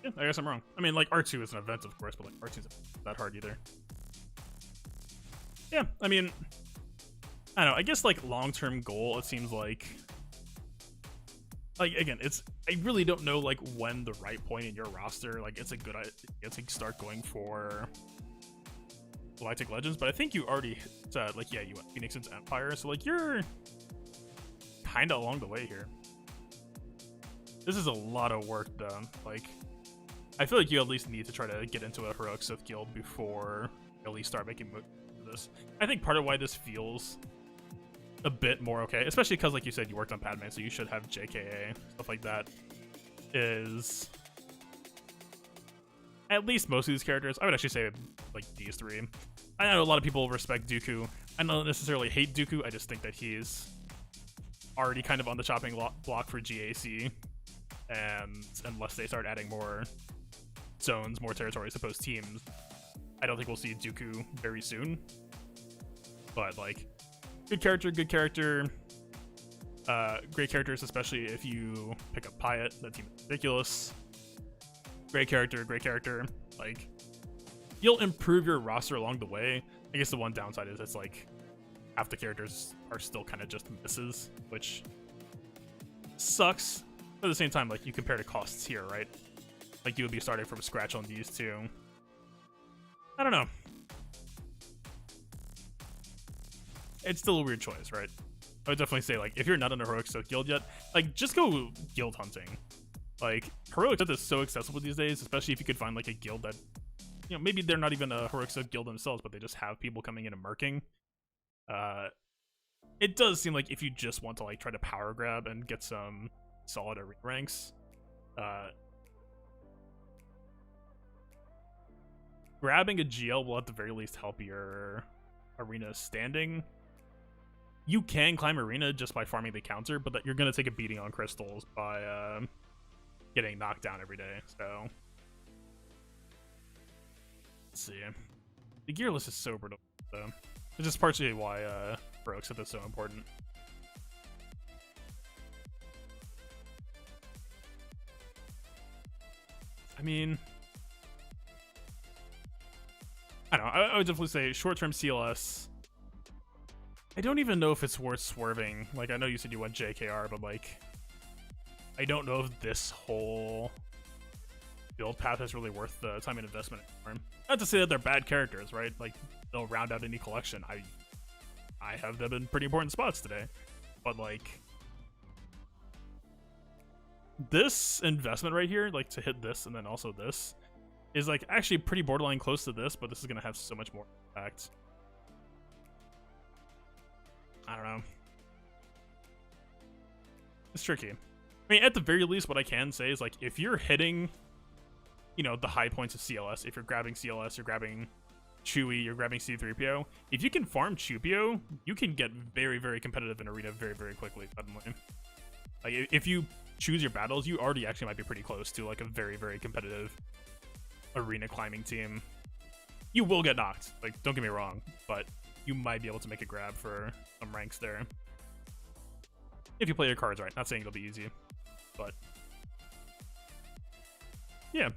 Yeah, I guess I'm wrong. I mean, like, R2 is an event, of course, but, like, R2's not that hard either. Yeah, I mean, I don't know. I guess, like, long-term goal, it seems like, again, I really don't know, like, when the right point in your roster, like, it's a good idea to start going for Galactic Legends, but I think you already said, like, yeah, you went Phoenix into Empire, so, like, you're kind of along the way here. This is a lot of work done. Like, I feel like you at least need to try to get into a Heroic Sith Guild before you at least start making moves for this. I think part of why this feels a bit more okay, especially because, like you said, you worked on Padme, so you should have JKA, stuff like that, is at least most of these characters. I would actually say, like, these three. I know a lot of people respect Dooku. I don't necessarily hate Dooku, I just think that he's already kind of on the chopping block for GAC, and unless they start adding more zones, more territories to post teams, I don't think we'll see Dooku very soon. But, like, good character, great characters, especially if you pick up Pyatt. That team is ridiculous. Great character. Like, you'll improve your roster along the way. I guess the one downside is it's like half the characters are still kind of just misses, which sucks. But at the same time, like, you compare the costs here, right? Like, you would be starting from scratch on these two. I don't know. It's still a weird choice, right? I would definitely say, like, if you're not in a Heroic Silk guild yet, like, just go guild hunting. Like, Heroic Silk is so accessible these days, especially if you could find, like, a guild that, you know, maybe they're not even a Heroic Silk guild themselves, but they just have people coming in and merking. It does seem like if you just want to, like, try to power grab and get some solid arena ranks, grabbing a GL will at the very least help your arena standing. You can climb arena just by farming the counter, but that you're gonna take a beating on crystals by getting knocked down every day. So let's see. The gear list is so brutal, so it's just partially why Heroic Silk is so important. I mean, I don't know. I would definitely say short-term CLS. I don't even know if it's worth swerving. Like, I know you said you went JKR, but, like, I don't know if this whole build path is really worth the time and investment anymore. Not to say that they're bad characters, right? Like, they'll round out any collection. I have them in pretty important spots today. But, like, this investment right here, like, to hit this and then also this, is, like, actually pretty borderline close to this, but this is going to have so much more impact. I don't know. It's tricky. I mean, at the very least, what I can say is, like, if you're hitting, you know, the high points of CLS, if you're grabbing CLS, you're grabbing Chewy, you're grabbing C3PO, if you can farm Chewpio, you can get very, very competitive in arena very, very quickly, suddenly. Like, if you choose your battles, you already actually might be pretty close to, like, a very, very competitive arena climbing team. You will get knocked, like, don't get me wrong, but you might be able to make a grab for some ranks there. If you play your cards right. Not saying it'll be easy, but yeah.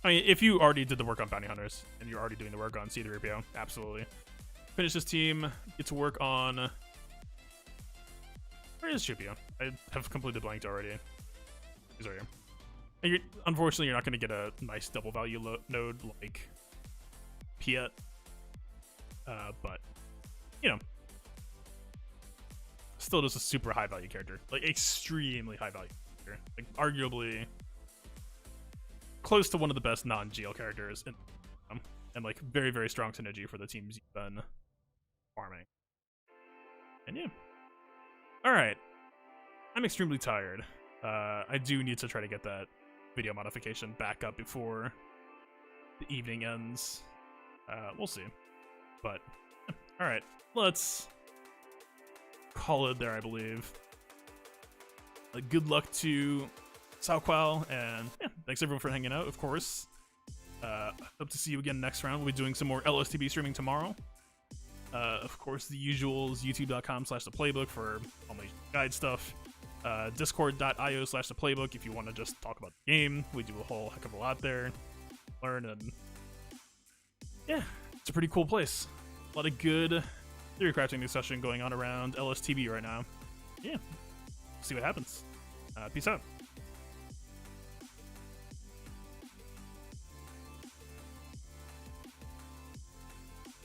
I mean, if you already did the work on Bounty Hunters, and you're already doing the work on C3PO, absolutely. Finish this team, get to work on... Where is Chewpio? I have completely blanked already. He's right here. Unfortunately, you're not going to get a nice double value node like Piet. But, you know, still just a super high value character. Like, extremely high value character. Like, arguably close to one of the best non-GL characters in and, like, very, very strong synergy for the teams you've been farming. And yeah. Alright. I'm extremely tired. I do need to try to get that video modification back up before the evening ends. We'll see. But, alright. Let's call it there, I believe. Good luck to Sauqual, and yeah, thanks everyone for hanging out, of course. Hope to see you again next round. We'll be doing some more LSTB streaming tomorrow. Of course, the usuals, youtube.com/theplaybook for all my guide stuff. Discord.io/theplaybook if you want to just talk about the game. We do a whole heck of a lot there. Learn, and yeah, it's a pretty cool place. A lot of good theory crafting discussion going on around LSTB right now. Yeah, see what happens. Peace out.